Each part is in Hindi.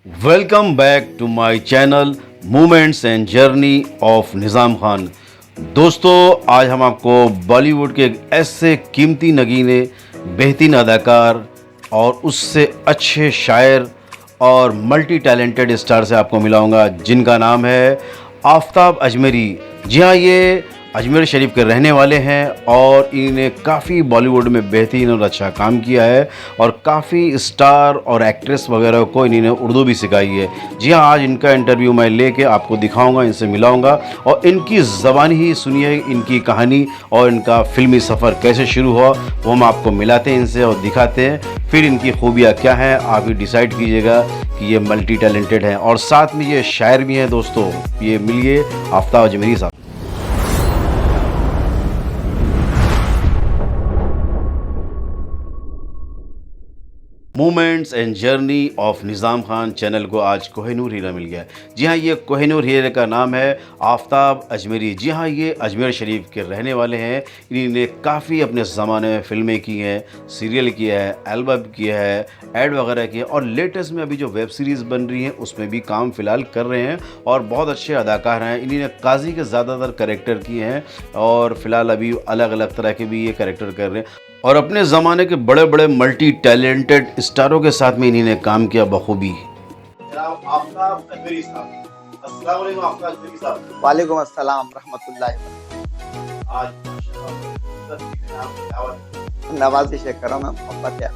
Welcome back to my channel movements and journey of Nizam Khan. दोस्तों, आज हम आपको बॉलीवुड के एक ऐसे कीमती नगीने, बेहतरीन अदाकार और उससे अच्छे शायर और मल्टी टैलेंटेड स्टार से आपको मिलाऊंगा, जिनका नाम है आफताब अजमेरी। जी हाँ, ये अजमेर शरीफ के रहने वाले हैं और इन्हें काफ़ी बॉलीवुड में बेहतरीन और अच्छा काम किया है और काफ़ी स्टार और एक्ट्रेस वगैरह को इन्होंने उर्दू भी सिखाई है। जी हाँ, आज इनका इंटरव्यू मैं लेके आपको दिखाऊंगा, इनसे मिलाऊंगा और इनकी ज़बान ही सुनिए इनकी कहानी और इनका फिल्मी सफ़र कैसे शुरू हुआ वो हम आपको मिलाते हैं इनसे और दिखाते हैं। फिर इनकी खूबियाँ क्या हैं आप ही डिसाइड कीजिएगा कि ये मल्टी टैलेंटेड हैं और साथ में ये शायर भी हैं। दोस्तों, ये मिलिए आफताब अजमेरी साहब। Movements and journey of Nizam Khan channel को आज कोहिनूर हीरा मिल गया है। जी हाँ, ये कोहिनूर हीरे का नाम है आफताब अजमेरी। जी हाँ, ये अजमेर शरीफ के रहने वाले हैं। इन्होंने काफ़ी अपने ज़माने में फ़िल्में की हैं, सीरियल किया है, एल्बम किया है, ऐड वगैरह किया और लेटेस्ट में अभी जो वेब सीरीज़ बन रही हैं उसमें भी काम फ़िलहाल कर रहे हैं और बहुत अच्छे अदाकार हैं। इन्होंने काजी के ज़्यादातर कैरेक्टर किए हैं और फ़िलहाल अभी अलग अलग तरह के भी ये कैरेक्टर कर रहे हैं और अपने ज़माने के बड़े बड़े मल्टी टैलेंटेड स्टारों के साथ में इन्होंने काम किया बखूबी। वालेकुम अस्सलाम रहमतुल्लाहि नवाज़िश करम मोहब्बत है।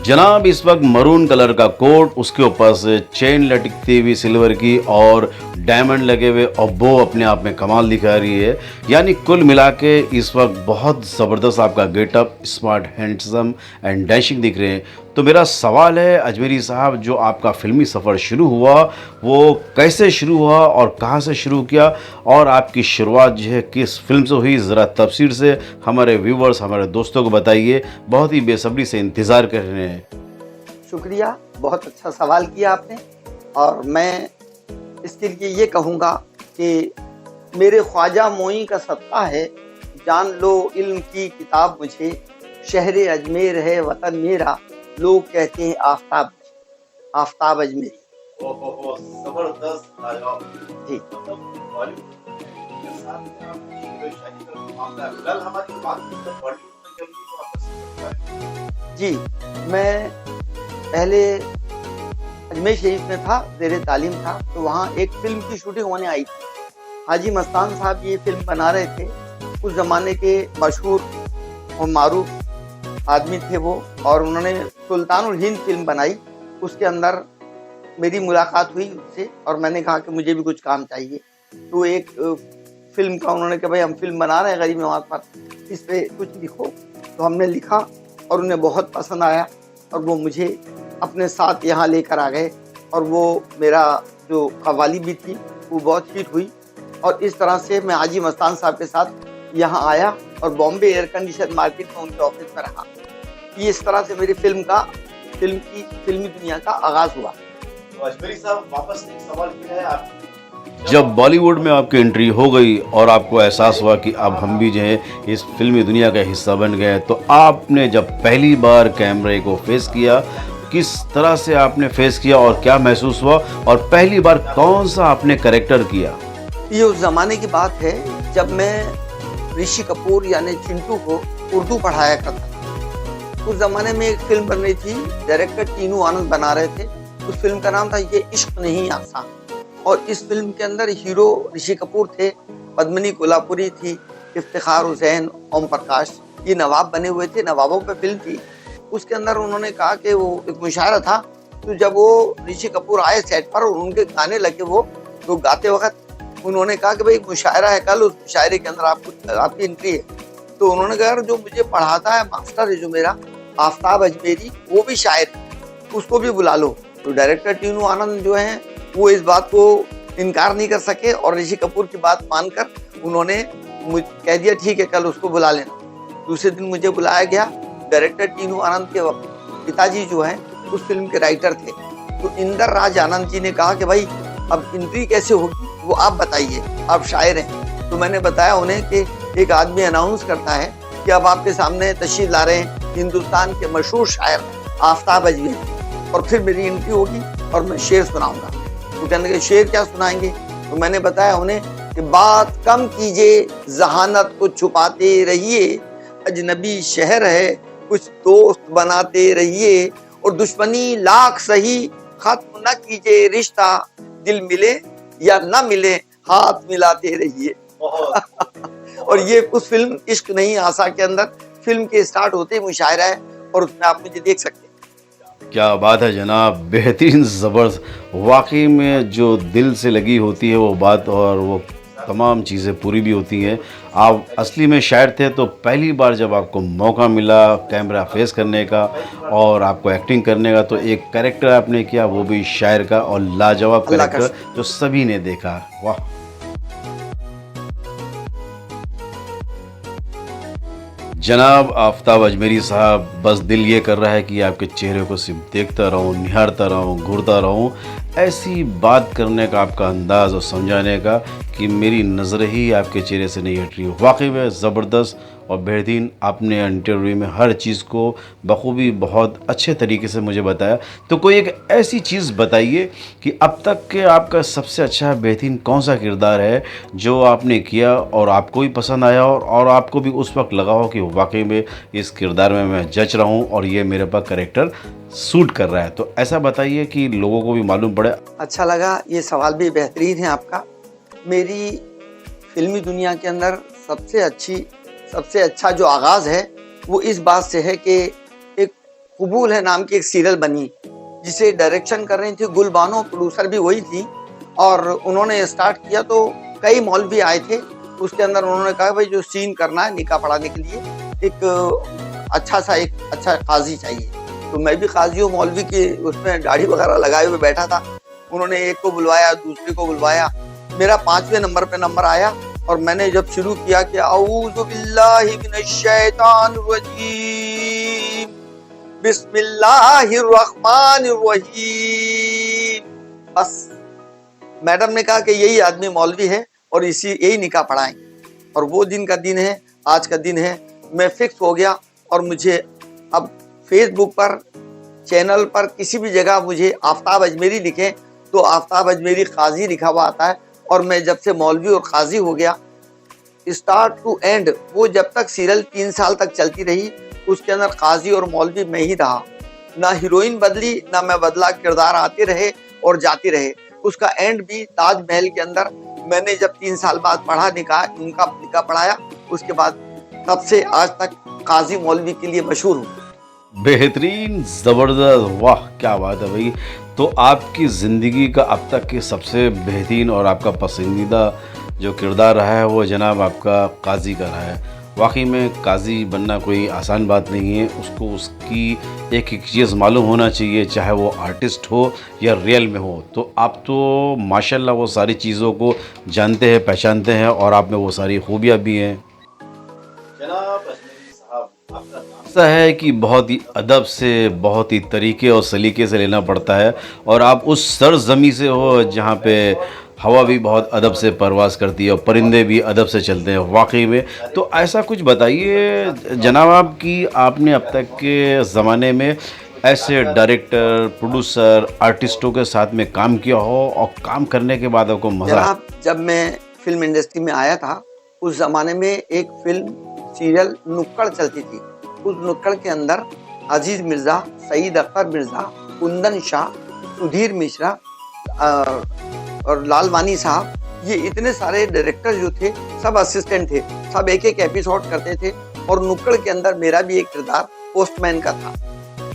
जनाब, इस वक्त मरून कलर का कोट, उसके ऊपर से चेन लटकती हुई सिल्वर की और डायमंड लगे हुए और वो अपने आप में कमाल दिखा रही है। यानी कुल मिला के इस वक्त बहुत ज़बरदस्त आपका getup, smart, handsome and dashing दिख रहे हैं। तो मेरा सवाल है अजमेरी साहब, जो आपका फ़िल्मी सफ़र शुरू हुआ वो कैसे शुरू हुआ और कहाँ से शुरू किया और आपकी शुरुआत जो है किस फिल्म से हुई, ज़रा तफसील से हमारे व्यूवर्स, हमारे दोस्तों को बताइए। बहुत ही बेसब्री से इंतज़ार कर रहे हैं। शुक्रिया, बहुत अच्छा सवाल किया आपने और मैं इसके लिए ये कहूँगा कि मेरे ख्वाजा मोई का सदका है, जान लो इल्म की किताब मुझे, शहर अजमेर है वतन मेरा, लोग कहते हैं आफताब, आफताब अजमेरी। जी जी, मैं पहले अजमेर शरीफ में था, ज़ेरे तालीम था, तो वहाँ एक फिल्म की शूटिंग होने आई थी। हाजी मस्तान साहब ये फिल्म बना रहे थे। उस ज़माने के मशहूर और मारूफ आदमी थे वो, और उन्होंने सुल्तानुल हिंद फिल्म बनाई। उसके अंदर मेरी मुलाकात हुई उससे और मैंने कहा कि मुझे भी कुछ काम चाहिए। तो एक फिल्म का उन्होंने कहा भाई हम फिल्म बना रहे हैं गरीब नवाज पर, इस पर कुछ लिखो। तो हमने लिखा और उन्हें बहुत पसंद आया और वो मुझे अपने साथ यहाँ लेकर आ गए और वो मेरा जो कव्वाली भी थी वो बहुत हिट हुई और इस तरह से मैं हाजी मस्तान साहब के साथ यहाँ आया और बॉम्बे एयर कंडीशन मार्केट में उनके ऑफिस में रहा। ये इस तरह से मेरी फिल्मी दुनिया का आगाज़ हुआ। तो अजमेरी साहब, वापस एक सवाल किया है आप, जब बॉलीवुड में आपकी एंट्री हो गई और आपको एहसास हुआ कि अब हम भी जो है इस फिल्मी दुनिया का हिस्सा बन गए, तो आपने जब पहली बार कैमरे को फेस किया, किस तरह से आपने फेस किया और क्या महसूस हुआ और पहली बार कौन सा आपने कैरेक्टर किया? ये उस ज़माने की बात है जब मैं ऋषि कपूर यानी चिंटू को उर्दू पढ़ाया करता था। उस ज़माने में एक फिल्म बन रही थी, डायरेक्टर टीनू आनंद बना रहे थे। उस फिल्म का नाम था ये इश्क नहीं आसान और इस फिल्म के अंदर हीरो ऋषि कपूर थे, पद्मिनी कोल्हापुरी थी, इफ्तिखार हुसैन, ओम प्रकाश, ये नवाब बने हुए थे। नवाबों पे फिल्म थी। उसके अंदर उन्होंने कहा कि वो एक मुशायरा था, तो जब वो ऋषि कपूर आए सेट पर और उनके गाने लगे, वो तो गाते वक्त उन्होंने कहा कि भाई मुशायरा है कल, उस मुशायरे के अंदर आपकी एंट्री है। तो उन्होंने कहा जो मुझे पढ़ाता है मास्टर है जो मेरा आफताब अजमेरी, वो भी शायर, उसको भी बुला लो। तो डायरेक्टर टीनू आनंद जो है वो इस बात को इनकार नहीं कर सके और ऋषि कपूर की बात मानकर उन्होंने कह दिया ठीक है कल उसको बुला लेना। दूसरे दिन मुझे बुलाया गया। डायरेक्टर टीनू आनंद के पिताजी जो हैं उस फिल्म के राइटर थे, तो इंदर राज आनंद जी ने कहा कि भाई अब एंट्री कैसे होगी वो आप बताइए, आप शायर हैं। तो मैंने बताया उन्हें कि एक आदमी अनाउंस करता है कि अब आपके सामने तशरीफ ला रहे हैं हिंदुस्तान के मशहूर शायर आफताब अजमेरी। और फिर मेरी एंट्री होगी और मैं शेर सुनाऊंगा। तो कहने लगे शेर क्या सुनाएंगे? तो मैंने बताया उन्हें कि बात कम कीजिए, जहानत को छुपाते रहिए, अजनबी शहर है कुछ दोस्त बनाते रहिए, और दुश्मनी लाख सही खत्म न कीजिए रिश्ता, दिल मिले या ना मिले हाथ मिलाते रहिए। और ये उस फिल्म इश्क नहीं आसा के अंदर फिल्म के स्टार्ट होते ही मुशायरा है, और उसमें आप मुझे देख सकते हैं। क्या बात है जनाब, बेहतरीन ज़बरदस्त। वाकई में जो दिल से लगी होती है वो बात, और वो तमाम चीज़ें पूरी भी होती हैं। आप असली में शायर थे, तो पहली बार जब आपको मौका मिला कैमरा फेस करने का और आपको एक्टिंग करने का, तो एक कैरेक्टर आपने किया, वो भी शायर का, और लाजवाब अल्लाह का कैरेक्टर जो सभी ने देखा। वाह। जनाब आफ्ताब अजमेरी साहब, बस दिल ये कर रहा है कि आपके चेहरे को सिर्फ देखता रहूं, निहारता रहूं, घूरता रहूं। ऐसी बात करने का आपका अंदाज़ और समझाने का कि मेरी नज़र ही आपके चेहरे से नहीं हट रही। वाकई में ज़बरदस्त और बेहतरीन आपने इंटरव्यू में हर चीज़ को बखूबी बहुत अच्छे तरीके से मुझे बताया। तो कोई एक ऐसी चीज़ बताइए कि अब तक के आपका सबसे अच्छा बेहतरीन कौन सा किरदार है जो आपने किया और आपको भी पसंद आया, और आपको भी उस वक्त लगा हो कि वाकई में इस किरदार में मैं जच रहा हूँ और ये मेरे पास कैरेक्टर सूट कर रहा है। तो ऐसा बताइए कि लोगों को भी मालूम पड़े। अच्छा लगा, ये सवाल भी बेहतरीन है आपका। मेरी फिल्मी दुनिया के अंदर सबसे अच्छा जो आगाज़ है वो इस बात से है कि एक कबूल है नाम की एक सीरियल बनी, जिसे डायरेक्शन कर रही थी गुलबानो, प्रोड्यूसर भी वही थी, और उन्होंने स्टार्ट किया तो कई मौलवी आए थे। उसके अंदर उन्होंने कहा भाई जो सीन करना है निकाह पढ़ाने के लिए एक अच्छा काजी चाहिए। तो मैं भी काजी हूँ, मौलवी के उसमें दाढ़ी वगैरह लगाए हुए बैठा था। उन्होंने एक को बुलवाया, दूसरे को बुलवाया, मेरा 5वें नंबर पे नंबर आया, और मैंने जब शुरू किया कि औज़ु बिल्लाहि मिनश शैतानिर रजीम, बिस्मिल्लाहिर रहमानिर रहीम, बस मैडम ने कहा कि यही आदमी मौलवी है और यही निकाह पढ़ाएंगे। और वो दिन का दिन है, आज का दिन है। मैं फिक्स हो गया, और मुझे अब फेसबुक पर, चैनल पर, किसी भी जगह मुझे आफ्ताब अजमेरी लिखें तो आफ्ताब अजमेरी काजी लिखा हुआ आता है। और मैं जब से मौलवी और काजी हो गया, स्टार्ट टू एंड, वो जब तक सीरियल 3 साल तक चलती रही, उसके अंदर काजी और मौलवी में ही रहा। ना हीरोइन बदली, ना मैं बदला, किरदार आते रहे और जाते रहे। उसका एंड भी ताजमहल के अंदर मैंने जब 3 साल बाद पढ़ा उनका निकाह पढ़ाया, उसके बाद तब से आज तक काजी मौलवी के लिए मशहूर हूँ। बेहतरीन, ज़बरदस्त, वाह क्या बात है भाई। तो आपकी ज़िंदगी का अब तक के सबसे बेहतरीन और आपका पसंदीदा जो किरदार रहा है वो जनाब आपका काजी का रहा है। वाकई में काजी बनना कोई आसान बात नहीं है, उसको उसकी एक एक चीज़ मालूम होना चाहिए, चाहे वो आर्टिस्ट हो या रियल में हो। तो आप तो माशाल्लाह वो सारी चीज़ों को जानते हैं, पहचानते हैं, और आप में वो सारी खूबियाँ भी हैं। जनाब अजमेरी साहब, आपका ऐसा है कि बहुत ही अदब से, बहुत ही तरीके और सलीके से लेना पड़ता है, और आप उस सरज़मी से हो जहाँ पे हवा भी बहुत अदब से परवाज़ करती है और परिंदे भी अदब से चलते हैं वाकई में। तो ऐसा कुछ बताइए जनाब आप कि आपने अब तक के ज़माने में ऐसे डायरेक्टर, प्रोड्यूसर, आर्टिस्टों के साथ में काम किया हो, और काम करने के बाद आपको मज़ा। जनाब, जब मैं फिल्म इंडस्ट्री में आया था, उस ज़माने में एक फिल्म सीरियल नुक्कड़ चलती थी। उस नुक्कड़ के अंदर अजीज़ मिर्ज़ा, सईद अख्तर मिर्ज़ा, कुंदन शाह, सुधीर मिश्रा और लालवानी साहब, ये इतने सारे डायरेक्टर जो थे सब असिस्टेंट थे, सब एक एक एपिसोड करते थे। और नुक्कड़ के अंदर मेरा भी एक किरदार पोस्टमैन का था।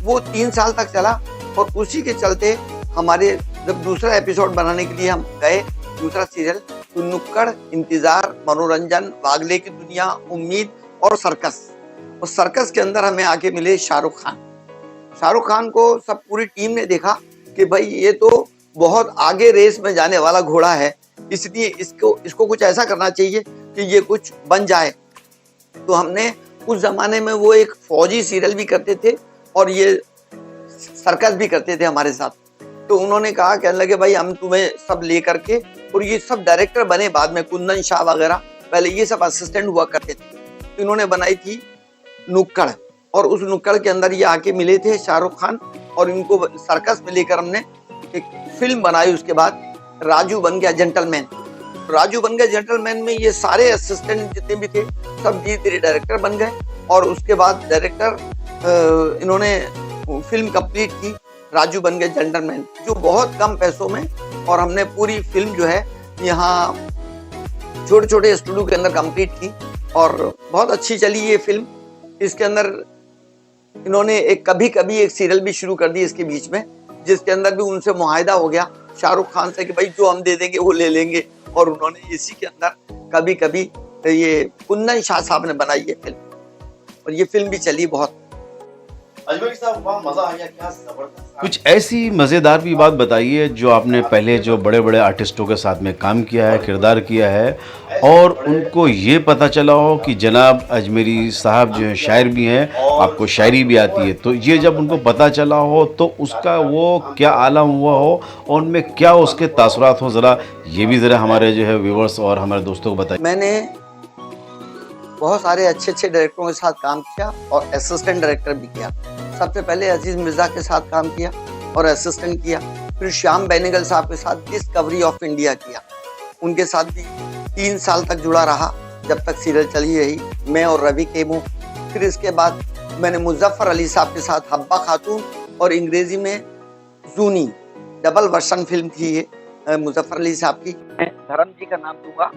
वो 3 साल तक चला, और उसी के चलते हमारे जब दूसरा एपिसोड बनाने के लिए हम गए, दूसरा सीरियल, तो नुक्कड़, इंतजार, मनोरंजन, वागले की दुनिया, उम्मीद और सर्कस। और सर्कस के अंदर हमें आके मिले शाहरुख खान। शाहरुख खान को सब पूरी टीम ने देखा कि भाई ये तो बहुत आगे रेस में जाने वाला घोड़ा है, इसलिए इसको कुछ ऐसा करना चाहिए कि ये कुछ बन जाए। तो हमने उस जमाने में वो एक फौजी सीरियल भी करते थे और ये सर्कस भी करते थे हमारे साथ। तो उन्होंने कहा, कहने लगे भाई हम तुम्हें सब ले करके, और ये सब डायरेक्टर बने बाद में, कुंदन शाह वगैरह, पहले ये सब असिस्टेंट हुआ करते थे। तो इन्होंने बनाई थी नुक्कड़, और उस नुक्कड़ के अंदर ये आके मिले थे शाहरुख खान, और इनको सर्कस में लेकर हमने एक फिल्म बनाई। उसके बाद राजू बन गया जेंटलमैन। राजू बन गया जेंटलमैन में ये सारे असिस्टेंट जितने भी थे सब धीरे धीरे डायरेक्टर बन गए, और उसके बाद डायरेक्टर इन्होंने फिल्म कंप्लीट की राजू बन गया जेंटलमैन, जो बहुत कम पैसों में, और हमने पूरी फिल्म जो है यहाँ छोटे छोटे स्टूडियो के अंदर कंप्लीट की और बहुत अच्छी चली ये फिल्म। इसके अंदर इन्होंने एक कभी कभी एक सीरियल भी शुरू कर दी इसके बीच में, जिसके अंदर भी उनसे मुआहदा हो गया शाहरुख खान से कि भाई जो हम दे देंगे वो ले लेंगे, और उन्होंने इसी के अंदर कभी कभी ये कुंदन शाह साहब ने बनाई ये फिल्म, और ये फिल्म भी चली बहुत। अजमेर साहब वहाँ मजा आ गया, क्या जबरदस्त। कुछ ऐसी मजेदार भी बात बताइए जो आपने पहले जो बड़े बड़े आर्टिस्टों के साथ में काम किया है, किरदार किया है, और उनको ये पता चला हो कि जनाब अजमेरी साहब जो है शायर भी हैं, आपको शायरी भी आती है, तो ये जब उनको पता चला हो तो उसका वो क्या आलम हुआ हो और उनमें क्या उसके तासुरात हो, ज़रा ये भी ज़रा हमारे जो है व्यूवर्स और हमारे दोस्तों को बताइए। मैंने बहुत सारे अच्छे अच्छे डायरेक्टरों के साथ काम किया और असिस्टेंट डायरेक्टर भी किया। सबसे पहले अजीज मिर्जा के साथ काम किया और असिस्टेंट किया, फिर श्याम बेनेगल साहब के साथ डिस्कवरी ऑफ इंडिया किया, उनके साथ भी 3 साल तक जुड़ा रहा जब तक सीरियल चली रही, मैं और रवि केमू। फिर इसके बाद मैंने मुजफ्फर अली साहब के साथ हब्बा खातून और अंग्रेजी में जूनी डबल वर्सन फिल्म थी ये मुजफ्फर अली साहब की। मैं धर्म जी का नाम दूंगा,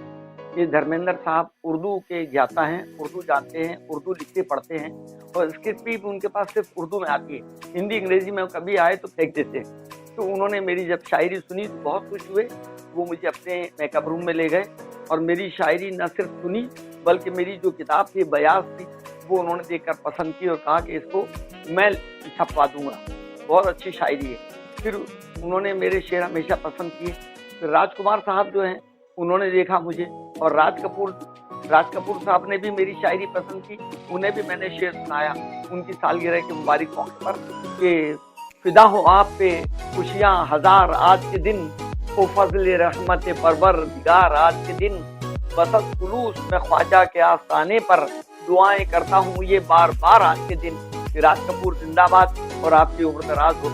ये धर्मेंद्र साहब उर्दू के ज्ञाता हैं, उर्दू जानते हैं, उर्दू लिखते पढ़ते हैं, और स्क्रिप्ट भी उनके पास सिर्फ उर्दू में आती है, हिंदी अंग्रेजी में कभी आए तो फेंक देते हैं। तो उन्होंने मेरी जब शायरी सुनी तो बहुत खुश हुए, वो मुझे अपने मेकअप रूम में ले गए और मेरी शायरी न सिर्फ सुनी बल्कि मेरी जो किताब थी बयास थी वो उन्होंने देखकर पसंद की और कहा कि इसको मैं छपवा दूंगा, बहुत अच्छी शायरी है। फिर उन्होंने मेरे शेर हमेशा पसंद किए। फिर राजकुमार साहब जो हैं उन्होंने देखा मुझे, और राज कपूर साहब ने भी मेरी शायरी पसंद की, उन्हें भी मैंने शेर सुनाया उनकी सालगिरह के मुबारक मौके पर कि फिदा हो आप पे खुशियाँ हजार आज के दिन, ओ फजल रहमत परवरदिगार आज के दिन, बसत खुलूस में ख्वाजा के आस्थाने पर दुआएं करता हूँ ये बार बार आज के दिन। राज कपूर जिंदाबाद और आपकी उम्र दराज हो।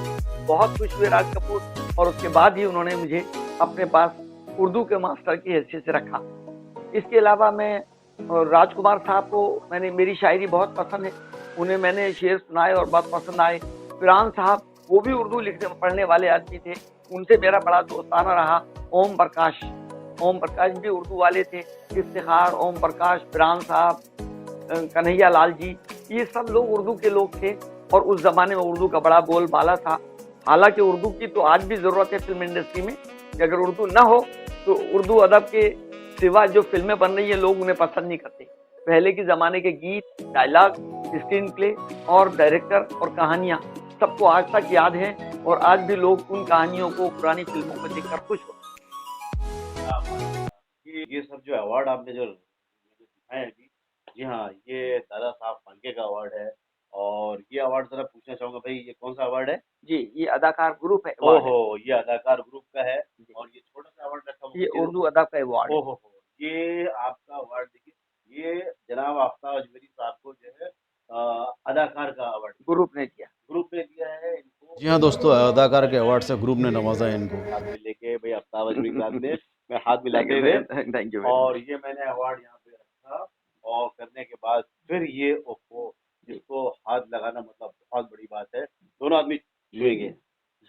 बहुत खुश हुए राज कपूर, और उसके बाद ही उन्होंने मुझे अपने पास उर्दू के मास्टर की हैसियत से रखा। इसके अलावा मैं राजकुमार साहब को मैंने मेरी शायरी बहुत पसंद है, उन्हें मैंने शेर सुनाए और बहुत पसंद आए। फिरान साहब वो भी उर्दू लिखने पढ़ने वाले आदमी थे, उनसे मेरा बड़ा दोस्ताना रहा। ओम प्रकाश भी उर्दू वाले थे, इफ्तिखार, ओम प्रकाश, फिरान साहब, कन्हैया लाल जी, ये सब लोग उर्दू के लोग थे, और उस जमाने में उर्दू का बड़ा बोलबाला था। हालांकि उर्दू की तो आज भी ज़रूरत है फिल्म इंडस्ट्री में, कि अगर उर्दू ना हो तो उर्दू अदब के सिवा जो फिल्में बन रही है लोग उन्हें पसंद नहीं करते। पहले के ज़माने के गीत, डायलॉग, स्क्रीन प्ले और डायरेक्टर और कहानियाँ सबको आज तक याद हैं, और आज भी लोग उन कहानियों को, पुरानी फिल्मों को देखकर खुश होते हैं। ये सब जो अवार्ड आपने जो दिखाए अभी, जी हाँ, ये दादा साहब फाल्के का अवार्ड है, और ये अवार्ड जरा पूछना चाहूंगा भाई, ये कौन सा अवार्ड है? जी, ये अदाकार ग्रुप है। ओहो, ये अदाकार ग्रुप का है, और ये छोटा सा अवार्ड रखा हुआ ये उर्दू अदब का अवार्ड। ओहो, ये आपका अवार्ड देखिए, ये जनाब आफ्ताब अजमेरी साहब को जो है अदाकार का अवार्ड ग्रुप ने दिया है इनको। जी हाँ दोस्तों, अदाकार के अवार्ड से ग्रुप ने नवाजा है इनको। हाथ में लेके भाई आफ्ताब अजमेरी साहब ने मैं हाथ मिलाते हुए, थैंक यू। और ये मैंने अवार्ड यहाँ पे रखा, और करने के बाद फिर ये ओहो, जिसको हाथ लगाना मतलब बहुत बड़ी बात है, दोनों आदमी छुएंगे।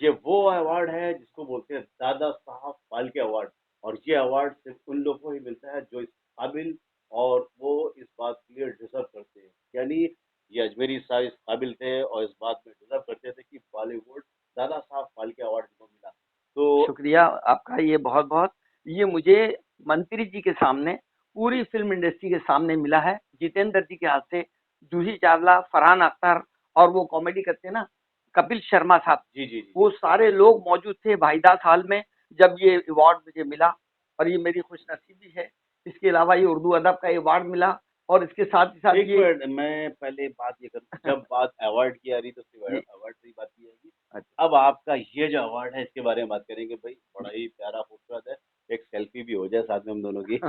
ये वो अवार्ड है जिसको बोलते हैं दादा साहब फाल्के अवार्ड, और ये अवार्ड सिर्फ उन लोगों को ही मिलता है जो इस काबिल और वो इस बात के लिए डिजर्व करते हैं। यानी ये अजमेरी साहब इस काबिल थे और इस बात में डिजर्व करते थे कि बॉलीवुड दादा साहब फाल्के अवार्ड को मिला। तो शुक्रिया आपका, ये बहुत बहुत, ये मुझे मंत्री जी के सामने, पूरी फिल्म इंडस्ट्री के सामने मिला है। जितेंद्र जी के हाथ से, जूही चावला, फरहान अख्तर, और वो कॉमेडी करते हैं ना कपिल शर्मा साहब, जी, वो सारे लोग मौजूद थे भाईदास हाल में जब ये अवार्ड मुझे मिला, और ये मेरी खुशनसीबी है। इसके अलावा ये उर्दू अदब का अवार्ड मिला, और इसके साथ ही साथ एक मिनट, मैं पहले बात ये करूँ, जब बात अवार्ड की आ रही तो सिर्फ अवार्ड से ही बात की जाएगी। अब आपका ये जो अवार्ड है इसके बारे में बात करेंगे भाई, बड़ा ही प्यारा खूबसूरत है, एक सेल्फी भी हो जाए साथ में हम दोनों की।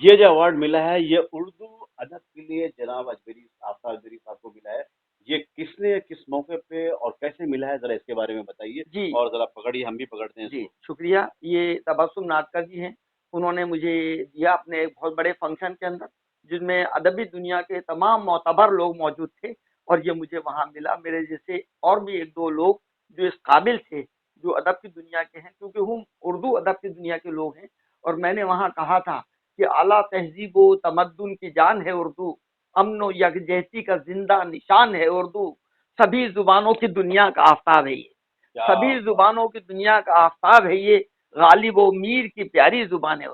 ये जो अवार्ड मिला है ये उर्दू अदब के लिए जनाब आफ्ताब अजमेरी साहब को मिला है। ये किसने किस मौके पे और कैसे मिला है, जरा इसके बारे में बताइए। जी और जरा पकड़िए, हम भी पकड़ते हैं जी, इसको। शुक्रिया। ये तबस्सुम नाटकर जी हैं। उन्होंने मुझे दिया अपने एक बहुत बड़े फंक्शन के अंदर, जिसमें अदबी दुनिया के तमाम मोतबर लोग मौजूद थे और ये मुझे वहाँ मिला। मेरे जैसे और भी 1-2 लोग जो इस काबिल थे, जो अदब की दुनिया के हैं, क्योंकि हम उर्दू अदब की दुनिया के लोग हैं। और मैंने वहाँ कहा था कि आला तहज़ीब व तमद्दुन की जान है उर्दू, अमन व यकजहती का ज़िंदा निशान है उर्दू, सभी ज़ुबानों की दुनिया का आफ़ताब है ये। क्या सभी बात जुबानों की दुनिया का आफताब है ये, गालिब व मीर की प्यारी जुबान है।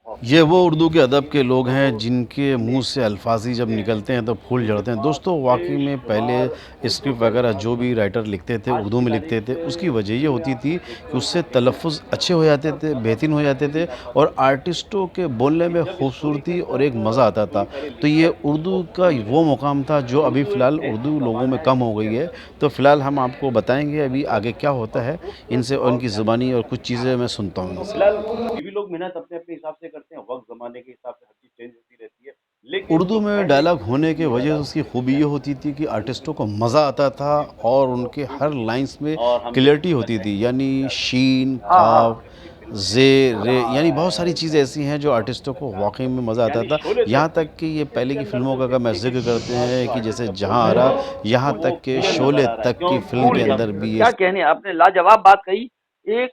बहुत ये वो उर्दू के अदब के लोग हैं जिनके मुंह से अल्फाज ही जब निकलते हैं तो फूल झड़ते हैं। दोस्तों, वाकई में पहले स्क्रिप्ट वगैरह जो भी राइटर लिखते थे उर्दू में लिखते थे, उसकी वजह ये होती थी कि उससे तलफ़ुज़ अच्छे हो जाते थे, बेहतरीन हो जाते थे और आर्टिस्टों के बोलने में खूबसूरती और एक मज़ा आता था। तो ये उर्दू का वो मुकाम था जो अभी फ़िलहाल उर्दू लोगों में कम हो गई है। तो फ़िलहाल हम आपको बताएँगे अभी आगे क्या होता है इनसे और इनकी ज़ुबानी और कुछ चीज़ें मैं सुनता हूँ इनसे। फिलहाल ये भी लोग मेहनत अपने-अपने हिसाब से करते हैं, वक़्त ज़माने के हिसाब से हर चीज़ चेंज होती रहती है। लेकिन उर्दू जो में पहले डायलॉग की होने की थी वजह से अदा उसकी खूबी ये होती थी कि आर्टिस्टों को मज़ा आता था और उनके हर लाइन्स में और हम ये क्लियरिटी कहना होती थी। चाहेंगे यानी कि शीन, हाँ हाँ काफ, ज़े, रे यानी बहुत सारी चीज़ें ऐसी हैं जो आर्टिस्टों को वाक़ई में मज़ा आता यानी था। शोले यहाँ तक तक कि ये पहले इसके की अंदर फ़िल्मों जो का अगर मैं देखने की ज़िक्र करते शुरुआत हैं जो कि जैसे आर्टिस्ट का जहाँ बोलना आरा, है, यहाँ वो तक कि क्लियर शोले नज़र आ रहा है। तक की क्यों फ़िल्म के क्योंकि अंदर अब भी ये क्या कहने आपने लाजवाब बात कही। एक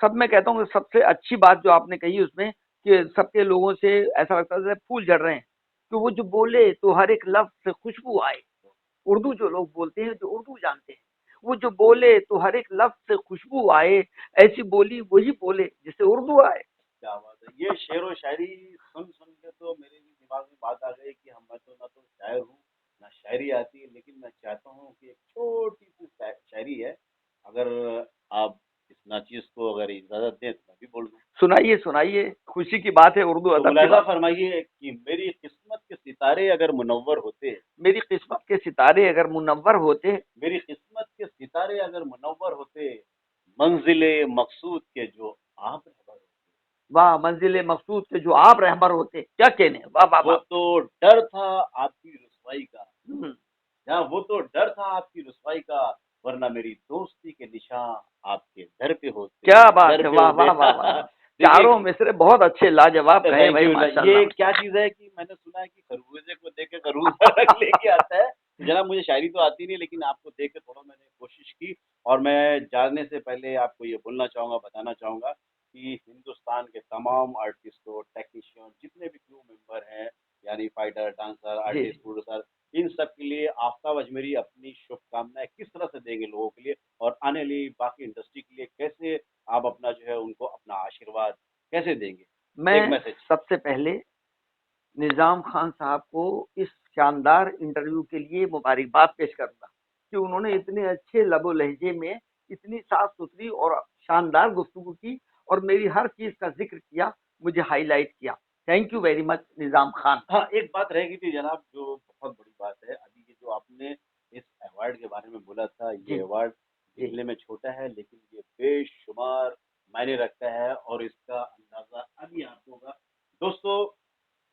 सब मैं कहता हूँ कि सबसे अच्छी बात जो आपने कही उसमें कि सबके लोगों से ऐसा लगता है जैसे फूल झड़ रहे हैं, कि वो जो बोले तो हर एक लफ्ज से खुशबू आए। उर्दू जो लोग बोलते हैं, जो उर्दू जानते हैं, वो जो बोले तो हर एक लफ्ज से खुशबू आए, ऐसी बोली वही बोले जिससे उर्दू आए। क्या बात है! ये शेर व शायरी सुन-सुन के तो मेरे भी दिमाग में बात आ गई कि हम मैं तो ना तो शायर हूँ, ना शायरी आती है, लेकिन मैं चाहता हूँ कि एक छोटी-सी शायरी है, अगर आप इस नाचीज़ को अगर इजाज़त दें तो मैं भी बोल दूँ। सुनाइए सुनाइए, खुशी की बात है, उर्दू तो अदब की मुलाहिज़ा बात। फरमाइए कि मेरी किस्मत के सितारे अगर मुनव्वर होते, मेरी किस्मत के सितारे अगर मुनव्वर होते। मेरी किस्मत के सितारे अगर मुनव्वर होते, मंज़िले मक़सूद के जो आप रहबर होते। वाह, मंजिल मकसूद के जो आप रहबर होते, क्या कहने, वाह वाह वो वाह। तो डर था आपकी रुसवाई का, हम्म, जहाँ वो तो डर था आपकी रुसवाई का, वरना मेरी दोस्ती के निशान आपके दर पे होते, क्या बात दर है, पे वाह होते। वाह वाह वाह वाह। चारों देखिए, मिसरे बहुत अच्छे लाजवाब कहे थैंक भाई, यू। माशाल्लाह ये क्या माशाल्लाह। चीज़ है कि मैंने सुना है कि खरबूजे को देख के खरबूजा रंग लेके आता है। जनाब, मुझे शायरी तो आती नहीं, लेकिन आपको देख के थोड़ा मैंने कोशिश की। और मैं जानने से पहले आपको ये बोलना चाहूँगा, बताना चाहूँगा कि हिंदुस्तान के तमाम आर्टिस्टों, टेक्नीशियन जितने भी क्रू मेंबर हैं, यानी फाइटर, डांसर, जी आर्टिस्ट, प्रोड्यूसर, इन सब के लिए आफ्ताब अजमेरी अपनी शुभकामनाएँ किस तरह से देंगे लोगों के लिए, और आने वाली बाकी इंडस्ट्री के लिए कैसे आप अपना जो है उनको अपना आशीर्वाद कैसे देंगे? एक मैं मैसेज। सबसे पहले निजाम खान साहब को इस शानदार इंटरव्यू के लिए मुबारकबाद पेश करूंगा कि उन्होंने इतने अच्छे लबो लहजे में इतनी साफ सुथरी और शानदार गुफ्तगू की और मेरी हर चीज का जिक्र किया, मुझे हाईलाइट किया। थैंक यू वेरी मच निजाम खान। हाँ, एक बात रह गई थी जनाब, जो बहुत बड़ी बात है। अभी ये जो आपने इस अवार्ड के बारे में बोला था, जी ये अवार्ड जी। दिखने में छोटा है, लेकिन ये बेशुमार मायने रखता है और इसका अंदाज़ा अभी आपको होगा। दोस्तों,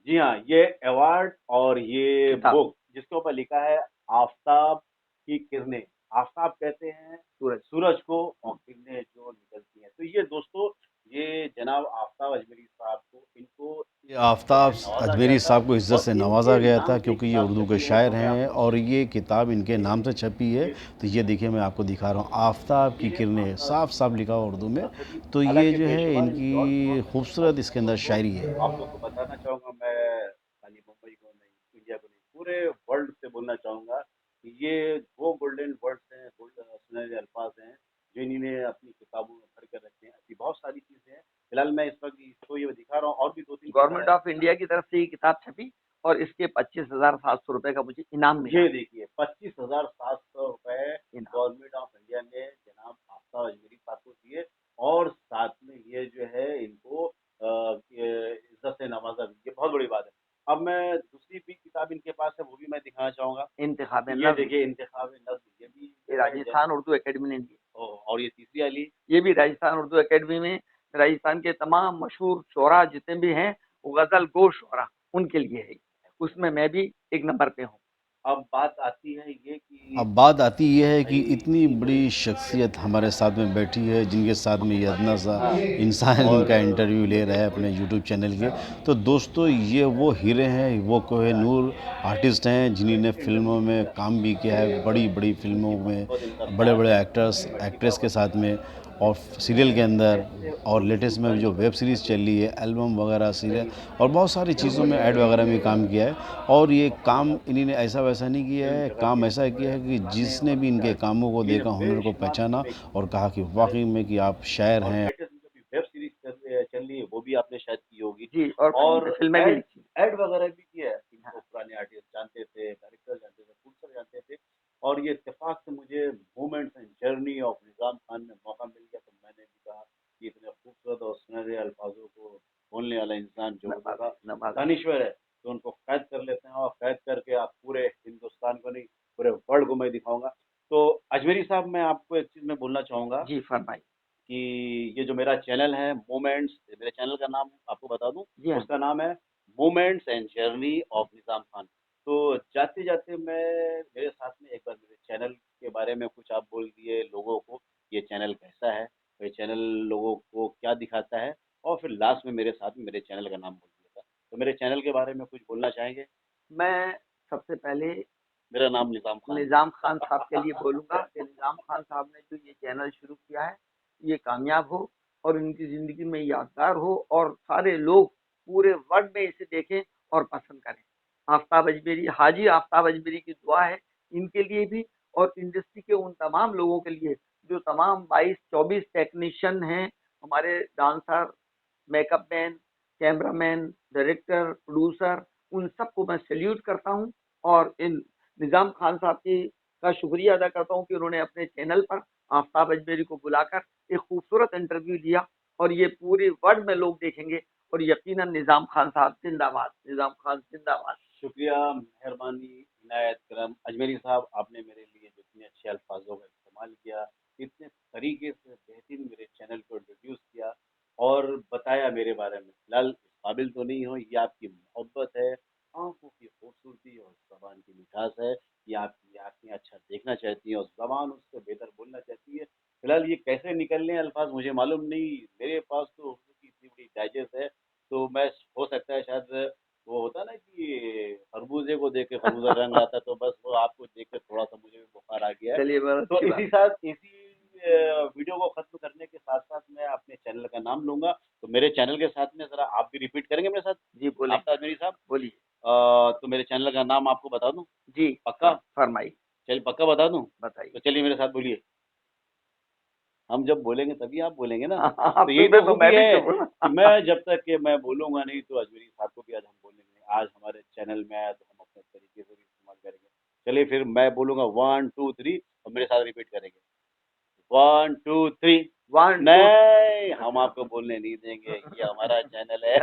जी हाँ, ये अवार्ड और ये किताब बुक जिसके ऊपर लिखा है आफ़ताब की किरणें, आफ़ताब कहते हैं सूरज। सूरज को और किरणें जो निकलती हैं। तो ये दोस्तों, ये जनाब आफ़ताब अजमेरी साहब को, इनको ये इज़्ज़त आफ़ताब से नवाज़ा गया अजमेरी था साहब को इज़्ज़त और से नवाज़ा इनके गया था नाम से एक क्योंकि ये किताब उर्दू के छपी है, शायर जो मैं हैं आपको और ये किताब इनके नाम से छपी है। ये तो ये देखिए, मैं आपको दिखा रहा हूँ, आफ़ताब की ये किरणें आफ़ताब साफ-साफ की लिखा हुआ उर्दू में। नसरी। तो ये हालाँकि जो है बेशुमार इनकी और भी बहुत इनकी सारी किताबें खूबसूरत हैं। इसके अंदर दोस्तों, शायरी है। आप लोग को बताना चाहूँगा, मैं खाली मुंबई को नहीं, इंडिया को नहीं, पूरे वर्ल्ड से बोलना चाहूँगा कि ये वो गोल्डन वर्ड्स हैं, सुनहरे अल्फाज हैं, जो इन्होंने अपनी किताबों में भर कर रखे हैं। ऐसी बहुत सारी चीज़ें हैं। फिलहाल मैं इस वक़्त इसको ये दिखा रहा हूँ, और भी 2-3 गवर्नमेंट किताबें ऑफ हैं। इंडिया की तरफ से ये किताब छपी और इसके 25,700 रुपए का मुझे इनाम मिला। ये देखिए, 25,700 रुपए इनाम। गवर्नमेंट ऑफ इंडिया ने जनाब आफ़ताब अजमेरी साहब को दिए, और साथ में ये जो है इनको ये इज़्ज़त से नवाज़ा भी। ये बहुत बड़ी बात है। अब मैं दूसरी भी किताब इनके पास है, वो भी मैं दिखाना चाहूँगा। इंतखाब ये नज्म, देखिए, इंतखाब-ए नज़्म, ये भी ये जो है राजस्थान उर्दू एकेडमी ने दी। और ये तीसरी वाली। ये भी राजस्थान उर्दू एकेडमी में राजस्थान के तमाम मशहूर शोरा जितने भी हैं, वो गजल गो शोरा, उनके लिए है। उसमें मैं भी एक नंबर पे हूँ। अब बात आती है ये कि अब बात आती ये है कि भाई इतनी बड़ी शख्सियत हमारे साथ में बैठी है जिनके साथ में ये इतना सा हाँ इंसान और इनका इंटरव्यू ले रहा है अपने यूट्यूब चैनल के। तो दोस्तों ये वो हीरे हैं, वो कोहिनूर आर्टिस्ट हैं जिन्होंने फिल्मों में काम भी किया है, बड़ी बड़ी फिल्मों में बहुत इनका बड़े प्यार बड़े है एक्टर्स प्रतिभा एक्ट्रेस के वगैरह साथ में और सीरियल के अंदर ऐसे और और लेटेस्ट में जो वेब सीरीज़ चल रही है, एल्बम वगैरह सीरियल करीब और बहुत सारी चीज़ों में ऐड वगैरह में काम किया है। और ये काम इन्होंने ऐसा वैसा नहीं किया फिल्म है, जगत काम के ऐसा किया है कि गाने जिसने और भी इनके कामों को ये देखा, हुनर को बेशुमार पहचाना फिल्में और कहा कि सारे वाकई में कि आप शायर और हैं। लेटेस्ट जो भी वेब सीरीज चल रही है वो भी आपने शायद की होगी जी, और और फिल्में भी एड लिखी। एड वगैरह भी किया है इनको हाँ, पुराने आर्टिस्ट जानते थे डायरेक्टर जानते थे प्रोड्यूसर जानते थे और ये इत्तेफाक से मुझे moments and journey of Nizam Khan में मौका मिल गया तो मैंने भी कहा कि इतने खूबसूरत और सुनहरे अल्फाजों को बोलने वाला इंसान जो होगा नवाज़े नवाज़े। दानिश्वर है तो उनको कैद कर लेते हैं और कैद करके आप पूरे हिंदुस्तान को नहीं पूरे वर्ल्ड को मैं दिखाऊंगा तो अजमेरी साहब मैं आपको एक चीज़ मैं बोलना चाहूँगा जी, फरमाइए। कि ये जो मेरा चैनल है मोमेंट्स मेरे चैनल का नाम आपको बता दूं जी हाँ, उसका नाम है moments and journey of Nizam Khan तो जाते जाते मैं मेरे साथ में एक बार मेरे चैनल के बारे में कुछ आप बोल दिए लोगों को ये चैनल कैसा है ये चैनल लोगों को क्या दिखाता है और फिर लास्ट में मेरे साथ में मेरे चैनल का नाम बोल दिया था तो मेरे चैनल के बारे में कुछ बोलना चाहेंगे मैं सबसे पहले मेरा नाम निज़ाम खान निज़ाम खान साहब के लिए बोलूँगा कि निज़ाम खान साहब ने जो ये चैनल शुरू किया है, ये कामयाब हो और इनकी ज़िंदगी में यादगार हो और सारे लोग पूरे वर्ल्ड में इसे देखें और पसंद करें। आफ़ताब अजमेरी हाजी आफ़ताब अजमेरी की दुआ है इनके लिए भी और इंडस्ट्री के उन तमाम लोगों के लिए, जो तमाम 22-24 टेक्नीशियन हैं, हमारे dancer, makeup man, cameraman, director, producer, उन सबको मैं सैल्यूट करता हूँ और इन निज़ाम खान साहब की का शुक्रिया अदा करता हूँ कि उन्होंने अपने चैनल पर आफ़ताब अजमेरी को बुलाकर एक खूबसूरत इंटरव्यू लिया और ये पूरे वर्ल्ड में लोग देखेंगे और यकीनन निज़ाम खान साहब जिंदाबाद, निज़ाम खान जिंदाबाद। शुक्रिया, मेहरबानी, इनायत करम अजमेरी साहब आपने मेरे लिए जो इतने अच्छे अल्फाजों का इस्तेमाल किया, इतने तरीके से बेहतरीन मेरे चैनल को इंट्रोड्यूस किया और बताया मेरे बारे में। फिलहाल इस काबिल तो नहीं हो, ये आपकी मोहब्बत है, आँखों की खूबसूरती और ज़बान की मिठास है, ये आपकी आँखें अच्छा देखना चाहती हैं और ज़बान उससे बेहतर बोलना चाहती है। फिलहाल ये कैसे निकलने हैं अल्फाज मुझे मालूम नहीं, मेरे पास तो उर्दू की इतनी बड़ी डाइजेस्ट है, तो मैं हो सकता है शायद वो होता है ना कि खरबूजे को देख के खरबूजा रंग आता है तो बस वो आपको देख के थोड़ा-सा मुझे भी बुखार आ गया है। चलिए बहुत तो अच्छी बात। इसी वीडियो को ख़त्म करने के साथ-साथ मैं अपने चैनल का नाम लूँगा। तो मेरे चैनल के साथ में ज़रा आप भी रिपीट करेंगे मेरे साथ? जी बोलेंगे, आफ्ताब मेरी साहब बोलिए। तो मेरे चैनल का नाम आपको बता दूँ? जी, पक्का? फरमाइए, चलिए पक्का बता दूँ? बताइए। तो चलिए मेरे साथ बोलिए। हम जब बोलेंगे तभी आप बोलेंगे ना। आप तो यही सुन रहे तो तो मैं खूबी भी है चुप हूँ कि ना। मैं जब तक कि मैं बोलूँगा नहीं तो अजमेरी साहब को भी आज हम बोलेंगे। आज हमारे चैनल में आया तो हम अपने तरीके से भी इस्तेमाल करेंगे। चलिए फिर मैं बोलूँगा 1 2 3 और मेरे साथ रिपीट करेंगे। 1 2 3 1 2 नहीं, हम आपको बोलने नहीं देंगे। ये हमारा चैनल है।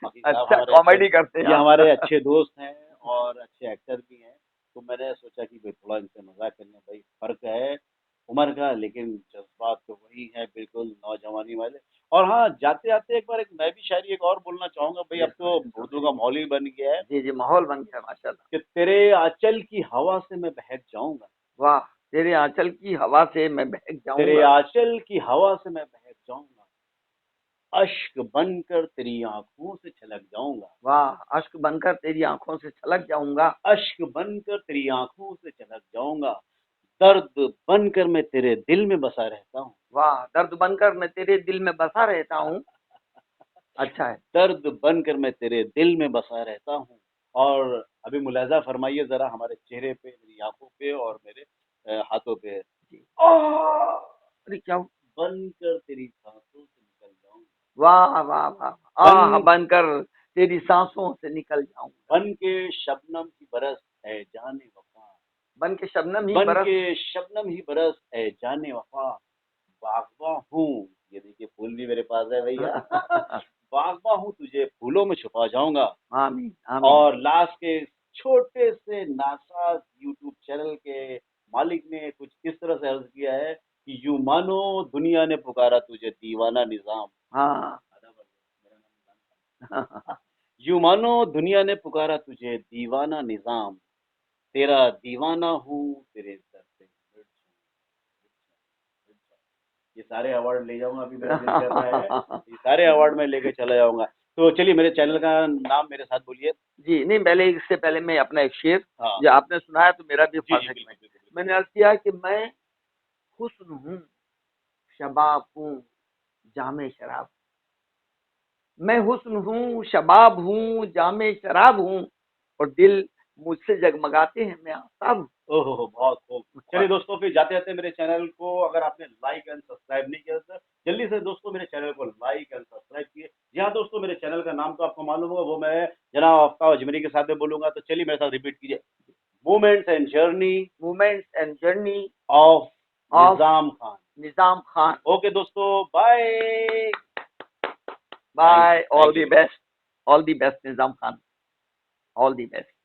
बाकी साहब अच्छा हमारे अच्छे कॉमेडी करते हैं ये आप। हमारे अच्छे दोस्त हैं और अच्छे एक्टर भी हैं। तो मैंने सोचा कि भाई थोड़ा इनसे मज़ाक कर लें। भाई फ़र्क है उम्र का लेकिन जज़्बात तो वही हैं बिल्कुल नौजवानी वाले। और हाँ, जाते-जाते एक बार एक मैं भी शायरी एक और बोलना चाहूँगा भई जी अब तो सुनाइए, उर्दू का माहौल ही बन गया है जी, जी, माहौल बन गया माशाल्लाह। कि तेरे आँचल की हवा से मैं बहक जाऊँगा। वाह! तेरे आँचल की हवा से मैं बहक तेरे जाऊँगा। आँचल की हवा से मैं बहक जाऊँगा। अश्क बनकर तेरी आँखों से छलक जाऊँगा। वाह! अश्क बनकर तेरी आँखों से छलक जाऊँगा। अश्क बनकर तेरी आँखों से छलक जाऊँगा। दर्द बनकर मैं तेरे दिल में बसा रहता हूँ। वाह! दर्द बनकर मैं तेरे दिल में बसा रहता हूँ। अच्छा है। दर्द बनकर मैं तेरे दिल में बसा रहता हूँ। और अभी मुलाहिज़ा फ़रमाइए ज़रा हमारे चेहरे पे, मेरी आँखों पे और मेरे हाथों पे। जी। आह! अरे क्या हु बनकर तेरी सांसों से निकल जाऊँ। वाह, वाह, वाह! आह! बन बनकर तेरी साँसों से निकल जाऊँगा। बन के शबनम की बरस है जाने वफ़ा। बन के शबनम ही बन बरस। के शबनम ही बरस है जाने वफ़ा। बाग़बां हूँ, ये देखिए फूल भी मेरे पास है भैया। बाग़बां हूँ तुझे फूलों में छुपा जाऊँगा। आमीन, आमीन। और लास्ट के छोटे से नासाज यूट्यूब चैनल के मालिक ने कुछ इस तरह से अर्ज़ किया है कि यूँ मानो दुनिया ने पुकारा तुझे दीवाना निज़ाम। हाँ। अदब मेरा नाम निज़ाम था। यूँ मानो दुनिया ने पुकारा तुझे दीवाना निज़ाम। तेरा दीवाना हूँ, तेरे दर पे मिट जाऊं। ये सारे अवार्ड ले जाऊंगा, अभी मेरा दिल कर रहा है ये सारे अवार्ड मैं लेके चला जाऊंगा। तो चलिए, मेरे चैनल का नाम मेरे साथ बोलिए। जी नहीं, पहले इससे पहले मैं अपना एक शेर, हाँ। जो आपने सुना है तो मेरा भी जी फर्ज जी, है कि बिल्कुल बिल्कुल बिल्कुल। मैंने अर्ज किया कि मैं हुस्न हूँ, शबाब हूँ, जामे शराब। मैं हुस्न हूँ, शबाब हूँ, जामे शराब हूँ, और दिल मुझसे जगमगाते हैं, मैं आफताब हूँ। ओहो हो, बहुत खूब। चलिए दोस्तों, फिर जाते जाते मेरे चैनल को अगर आपने लाइक एंड सब्सक्राइब नहीं किया तो जल्दी से दोस्तों मेरे चैनल को लाइक एंड सब्सक्राइब किए। जी हाँ दोस्तों, मेरे चैनल का नाम तो आपको मालूम होगा, वो मैं जनाब आफ्ताब अजमेरी के साथ में बोलूंगा। तो चलिए मेरे साथ रिपीट कीजिए, moments and journey moments and journey of of Nizam Khan. Nizam Khan. Okay दोस्तों, bye. Bye, all thank the you. Best, all the best Nizam Khan, all the best.